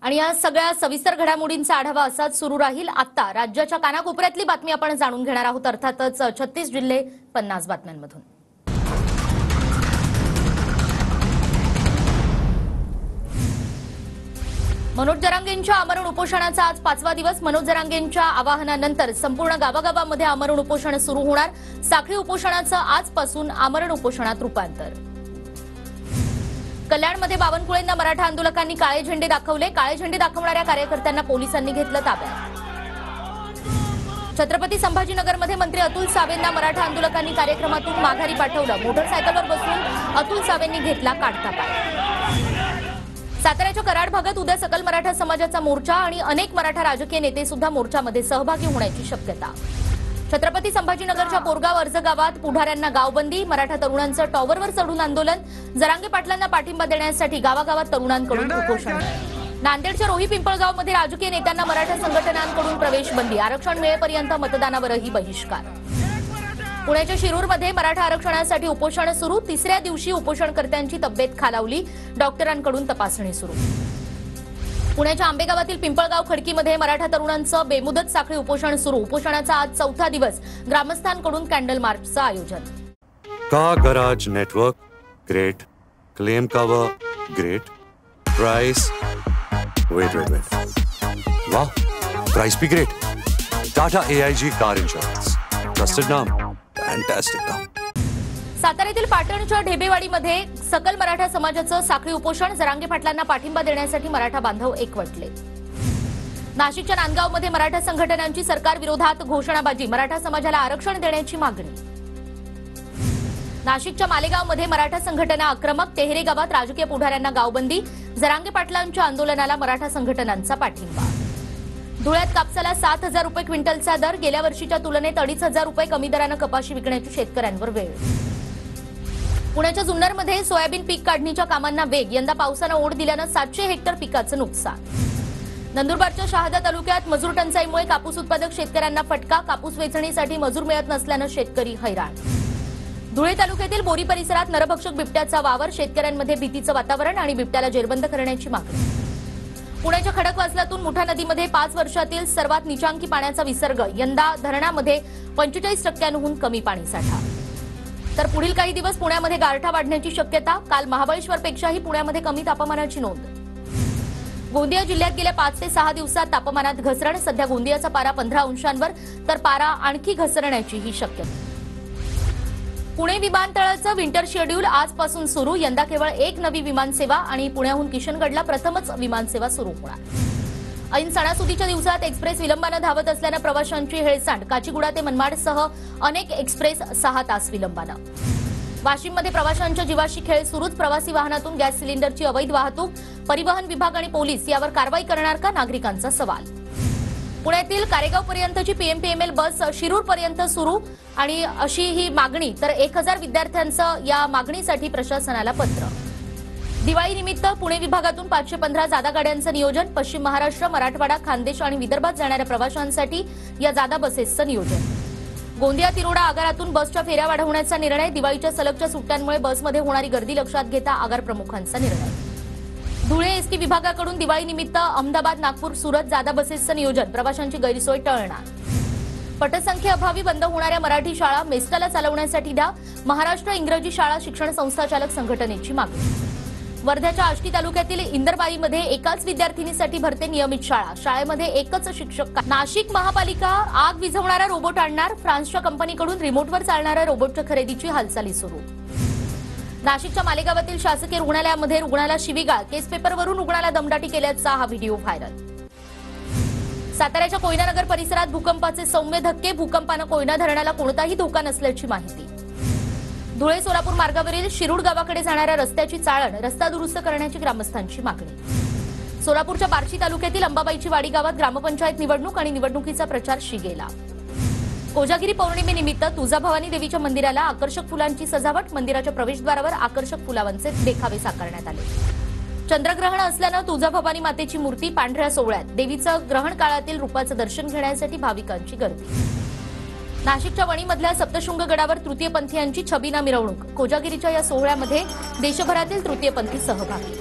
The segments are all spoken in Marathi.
आणि या सगळ्या सविस्तर घडामोडींचा आढावा असाच सुरू राहील। आता राज्याच्या कानाकोपऱ्यातली बातमी आपण जाणून घेणार आहोत, अर्थातच 36 जिल्हे 50 बातम्यांमधून। मनोज जरांगेंच्या आमरण उपोषणाचा आज 5वा दिवस। मनोज जरांगेंच्या आवाहनानंतर संपूर्ण गावागावांमध्ये आमरण उपोषण सुरू होणार। साखळी उपोषणाचं आजपासून आमरण उपोषणात रूपांतर। कल्याणमध्ये बावनकुळेंना मराठा आंदोलकांनी काळे झेंडे दाखवले। काळे झेंडे दाखवणाऱ्या कार्यकर्त्यांना पोलिसांनी घेतलं ताब्यात। छत्रपती संभाजीनगरमध्ये मंत्री अतुल सावेंना मराठा आंदोलकांनी कार्यक्रमातून माघारी पाठवलं। मोटरसायकलवर बसून अतुल सावेंनी घेतला काढता पाय। साताऱ्याच्या कराड भागात उद्या सकल मराठा समाजाचा मोर्चा आणि अनेक मराठा राजकीय नेते सुद्धा मोर्चामध्ये सहभागी होण्याची शक्यता। छत्रपती संभाजीनगरच्या कोरगाव अर्ज गावात पुढाऱ्यांना गावबंदी। मराठा तरुणांचं टॉवरवर चढून आंदोलन। जरांगे पाटलांना पाठिंबा देण्यासाठी गावागावात तरुणांकडून उपोषण। नांदेडच्या रोही पिंपळगावमध्ये राजकीय नेत्यांना मराठा संघटनांकडून प्रवेश बंदी। आरक्षण मिळेपर्यंत मतदानावरही बहिष्कार। पुण्याच्या शिरूरमध्ये मराठा आरक्षणासाठी उपोषण सुरू। तिसऱ्या दिवशी उपोषणकर्त्यांची तब्येत खालावली। डॉक्टरांकडून तपासणी सुरू। पुण्याच्या आंबेगावातील पिंपळगाव खडकीमध्ये मराठा तरुणांचं बेमुदत साखळी उपोषण सुरू। उपोषणाचा आज 4था दिवस। ग्रामस्थांकडून कॅन्डल मार्चचं आयोजन। Car garage network great, claim cover great, price wait वाह, प्राइस भी great. Tata AIG car insurance, trusted नाम, फैंटास्टिक नाम। साताऱ्यातील पाटणच्या ढेबेवाडीमध्ये सकल मराठा समाजाचं साखळी उपोषण। जरांगे पाटलांना पाठिंबा देण्यासाठी मराठा बांधव एकवटले। नाशिकच्या नांदगावमध्ये मराठा संघटनांची सरकार विरोधात घोषणाबाजी। मराठा समाजाला आरक्षण देण्याची मागणी। नाशिकच्या मालेगावमध्ये मराठा संघटना आक्रमक। तेहरे गावात राजकीय पुढाऱ्यांना गावबंदी। जरांगे पाटलांच्या आंदोलनाला मराठा संघटनांचा पाठिंबा। धुळ्यात कापसाला 7,000 रुपये क्विंटलचा दर। गेल्या वर्षीच्या तुलनेत 2,500 रुपये कमी दरानं कपाशी विकण्याची शेतकऱ्यांवर वेळ। पुण्याच्या जुन्नरमध्ये सोयाबीन पीक काढणीच्या कामांना वेग। यंदा पावसानं ओढ दिल्यानं 700 हेक्टर पिकाचं नुकसान। नंदुरबारच्या शहादा तालुक्यात मजूर टंचाईमुळे कापूस उत्पादक शेतकऱ्यांना फटका। कापूस वेचणीसाठी मजूर मिळत नसल्यानं शेतकरी हैराण। धुळे तालुक्यातील बोरी परिसरात नरभक्षक बिबट्याचा वावर। शेतकऱ्यांमध्ये भीतीचं वातावरण आणि बिबट्याला जेरबंद करण्याची मागणी। पुण्याच्या खडकवासलातून मुठा नदीमध्ये 5 वर्षातील सर्वात नीचांकी पाण्याचा विसर्ग। यंदा धरणामध्ये 45% कमी पाणीसाठा। तर पुढील काही दिवस पुण्यामध्ये गारठा वाढण्याची शक्यता। काल महाबळेश्वरपेक्षाही पुण्यामध्ये कमी तापमानाची नोंद। गोंदिया जिल्ह्यात गेल्या 5 ते 6 दिवसात तापमानात घसरण। सध्या गोंदियाचा पारा 15 अंशांवर, तर पारा आणखी घसरण्याचीही शक्यता। पुणे विमानतळाचं विंटर शेड्यूल आजपासून सुरू। यंदा केवळ एक नवी विमानसेवा आणि पुण्याहून किशनगडला प्रथमच विमानसेवा सुरू होणार। ऐन सणासुदीच्या दिवसात एक्सप्रेस विलंबानं धावत असल्यानं प्रवाशांची हेळसांड। काचीगुडा ते मनमाडसह अनेक एक्सप्रेस 6 तास विलंबानं। वाशिममध्ये प्रवाशांच्या जीवाशी खेळ सुरूच। प्रवासी वाहनातून गॅस सिलेंडरची अवैध वाहतूक। परिवहन विभाग आणि पोलीस यावर कारवाई करणार का, नागरिकांचा सवाल। पुण्यातील कारेगावपर्यंतची PMPML बस शिरूरपर्यंत सुरू आणि अशी ही मागणी। तर 1000 विद्यार्थ्यांचं या मागणीसाठी प्रशासनाला पत्र। दिवाळीनिमित्त पुणे विभागातून 515 जादा गाड्यांचं नियोजन। पश्चिम महाराष्ट्र, मराठवाडा, खानदेश आणि विदर्भात जाणाऱ्या प्रवाशांसाठी या जादा बसेसचं नियोजन। गोंदिया तिरोडा आगारातून बसच्या फेऱ्या वाढवण्याचा निर्णय। दिवाळीच्या सलगच्या सुट्ट्यांमुळे बसमध्ये होणारी गर्दी लक्षात घेता आगार प्रमुखांचा निर्णय। धुळे एसटी विभागाकडून दिवाळीनिमित्त अहमदाबाद, नागपूर, सुरत जादा बसेसचं नियोजन। प्रवाशांची गैरसोय टळणार। पटसंख्येअभावी बंद होणाऱ्या मराठी शाळा मेस्टाला चालवण्यासाठी द्या। महाराष्ट्र इंग्रजी शाळा शिक्षण संस्थाचालक संघटनेची मागणी। वर्ध्याच्या आष्टी तालुक्यातील इंदरबाईमध्ये एकाच विद्यार्थिनीसाठी भरते नियमित शाळा। शाळेमध्ये एकच शिक्षक। नाशिक महापालिका आग विझवणारा रोबोट आणणार। फ्रान्सच्या कंपनीकडून रिमोटवर चालणाऱ्या रोबोटच्या खरेदीची हालचाली सुरू। नाशिकच्या मालेगावातील शासकीय रुग्णालयामध्ये रुग्णाला शिवीगाळ। केस पेपरवरून रुग्णाला दमदाटी केल्याचा हा व्हिडिओ व्हायरल। साताऱ्याच्या कोयनानगर परिसरात भूकंपाचे सौम्य धक्के। भूकंपानं कोयना धरणाला कोणताही धोका नसल्याची माहिती। धुळे सोलापूर मार्गावरील शिरूड गावाकडे जाणाऱ्या रस्त्याची चाळण। रस्ता दुरुस्त करण्याची ग्रामस्थांची मागणी। सोलापूरच्या बार्शी तालुक्यातील अंबाबाईची वाडी गावात ग्रामपंचायत निवडणूक आणि निवडणुकीचा प्रचार शिगेला। कोजागिरी पौर्णिमेनिमित्त तुळजाभवानी देवीच्या मंदिराला आकर्षक फुलांची सजावट। मंदिराच्या प्रवेशद्वारावर आकर्षक फुलांचे देखावे साकारण्यात आले। चंद्रग्रहण असल्यानं तुळजाभवानी मातेची मूर्ती पांढऱ्या सोहळ्यात। देवीचं ग्रहण काळातील रूपाचं दर्शन घेण्यासाठी भाविकांची गर्दी। नाशिकच्या वणीमधल्या सप्तशृंग गडावर तृतीयपंथीयांची छबिना मिरवणूक। कोजागिरीच्या या सोहळ्यामध्ये देशभरातील तृतीयपंथी सहभागी।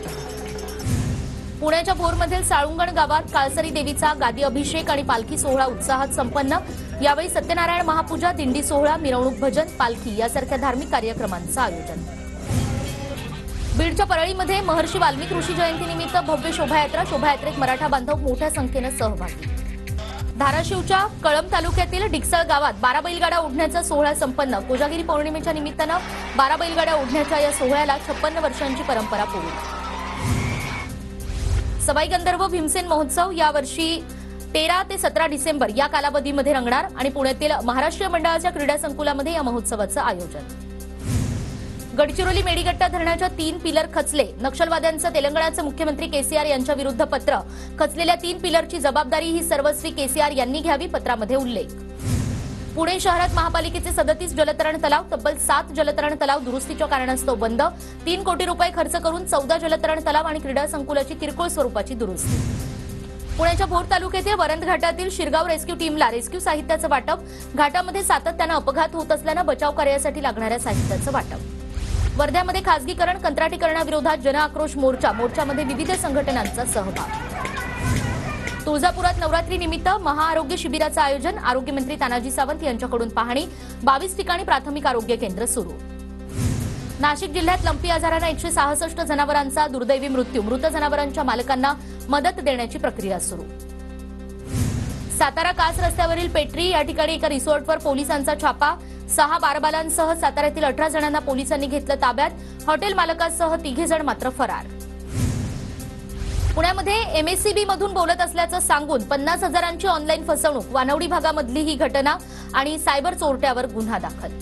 पुण्याच्या भोरमधील साळुंगण गावात काळसरी देवीचा गादी अभिषेक आणि पालखी सोहळा उत्साहात संपन्न. यावेळी सत्यनारायण महापूजा, दिंडी सोहळा, मिरवणूक, भजन, पालखी यासारख्या धार्मिक कार्यक्रमांचं आयोजन. बीडच्या परळीमध्ये महर्षी वाल्मिक ऋषी जयंतीनिमित्त भव्य शोभायात्रा. शोभायात्रेत मराठा बांधव मोठ्या संख्येनं सहभागी. धाराशिवच्या कळंब तालुक्यातील डिकसळ गावात 12 बैलगाडा ओढण्याचा सोहळा संपन्न. कोजागिरी पौर्णिमेच्या निमित्तानं 12 बैलगाड्या ओढण्याच्या या सोहळ्याला 56 वर्षांची परंपरा पूर्ण. सवाई गंधर्व भीमसेन महोत्सव यावर्षी 13 ते 17 डिसेंबर या कालावधीमध्ये रंगणार आणि पुण्यातील महाराष्ट्र मंडळाच्या क्रीडा संकुलामध्ये या महोत्सवाचं आयोजन. गडचिरोली मेडीगट्टा धरणाच्या 3 पिलर खचले. नक्षलवाद्यांचं तेलंगणाचे मुख्यमंत्री केसीआर यांच्या विरुद्ध पत्र. खचलेल्या 3 पिलरची जबाबदारी ही सर्वस्वी केसीआर यांनी घ्यावी, पत्रामध्ये उल्लेख. पुणे शहरात महापालिकेचे 37 जलतरण तलाव, तब्बल 7 जलतरण तलाव दुरुस्तीच्या कारणास्तव बंद. 3 कोटी रुपये खर्च करून 14 जलतरण तलाव आणि क्रीडा संकुलाची किरकोळ स्वरूपाची दुरुस्ती. पुण्याच्या भोर तालुक्यातील वरंध घाटातील शिरगाव रेस्क्यू टीमला रेस्क्यू साहित्याचं वाटप. घाटामध्ये सातत्यानं अपघात होत असल्यानं बचाव कार्यासाठी लागणाऱ्या साहित्याचं वाटप. वर्ध्यामध्ये खासगीकरण कंत्राटीकरणाविरोधात जनआक्रोश मोर्चा. मोर्चामध्ये विविध संघटनांचा सहभाग. तुळजापुरात नवरात्री निमित्त महाआरोग्य शिबिराचं आयोजन. आरोग्यमंत्री तानाजी सावंत यांच्याकडून पाहणी. 22 ठिकाणी प्राथमिक आरोग्य केंद्र सुरू. नाशिक जिल्ह्यात लंपी आजारानं 166 जनावरांचा दुर्दैवी मृत्यू. मृत जनावरांच्या मालकांना मदत देण्याची प्रक्रिया सुरू. सातारा कास रस्त्यावरील पेटरी या ठिकाणी एका रिसॉर्टवर पोलिसांचा छापा. 6 बारबालांसह साताऱ्यातील 18 जणांना पोलिसांनी घेतलं ताब्यात. हॉटेल मालकासह 3 जण मात्र फरार. पुण्यामध्ये एमएससीबी मधून बोलत असल्याचं सांगून 50,000ची ऑनलाईन फसवणूक. वानवडी भागामधली ही घटना आणि सायबर चोरट्यावर गुन्हा दाखल.